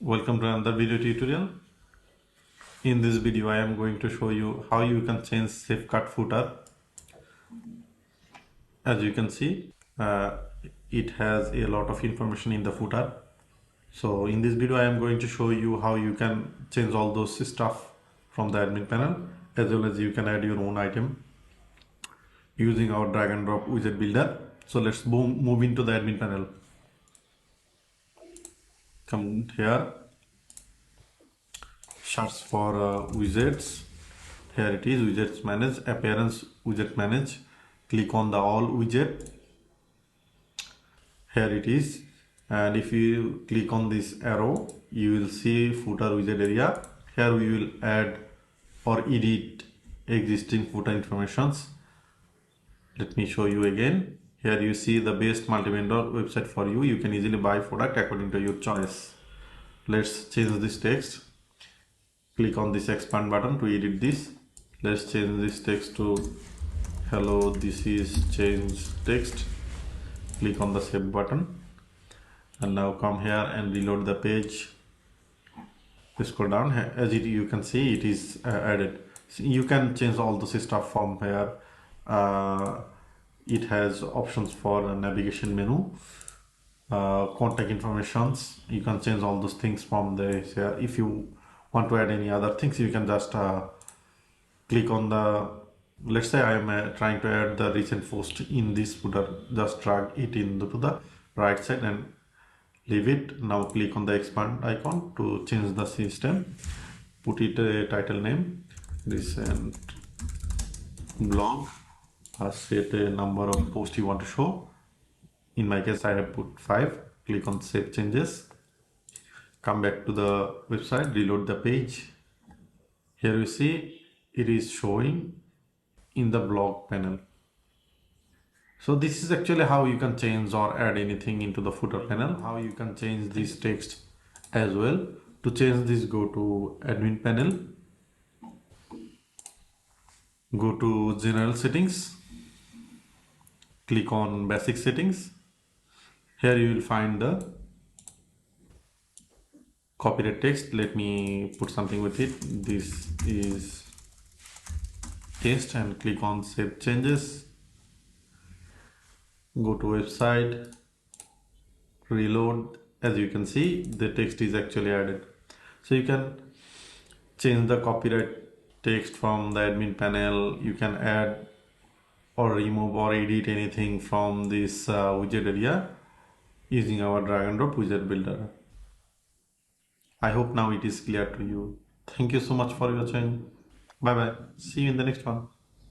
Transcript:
Welcome to another video tutorial. In this video I am going to show you how you can change Safecart footer. As you can see, it has a lot of information in the footer. So in this video I am going to show you how you can change all those stuff from the admin panel, as well as you can add your own item using our drag and drop widget builder. So let's move into the admin panel. Come here, search for widgets. Here it is, widgets manage, appearance widget manage. Click on the all widget. Here it is, and if you click on this arrow, you will see footer widget area. Here we will add or edit existing footer informations. Let me show you again. Here you see the best multi-vendor website for you. You can easily buy product according to your choice. Let's change this text. Click on this expand button to edit this. Let's change this text to hello, this is change text. Click on the save button, and now come here and reload the page. Scroll down. As you can see, it is added. So you can change all this stuff from here. It has options for a navigation menu, contact informations. You can change all those things from this here. If you want to add any other things, you can just click on the, let's say I am trying to add the recent post in this footer. Just drag it into the right side and leave it. Now click on the expand icon to change the system. Put it a title name, recent blog. Set a number of posts you want to show. In my case I have put 5. Click on save changes. Come back to the website, reload the page. Here you see it is showing in the blog panel. So this is actually how you can change or add anything into the footer panel. How you can change this text as well. To change this, go to admin panel, go to general settings, click on basic settings. Here you will find the copyright text. Let me put something with it. This is text, and click on save changes. Go to website, reload. As you can see, the text is actually added. So you can change the copyright text from the admin panel. You can add or remove or edit anything from this widget area using our drag and drop widget builder. I hope now it is clear to you. Thank you so much for watching. Bye bye. See you in the next one.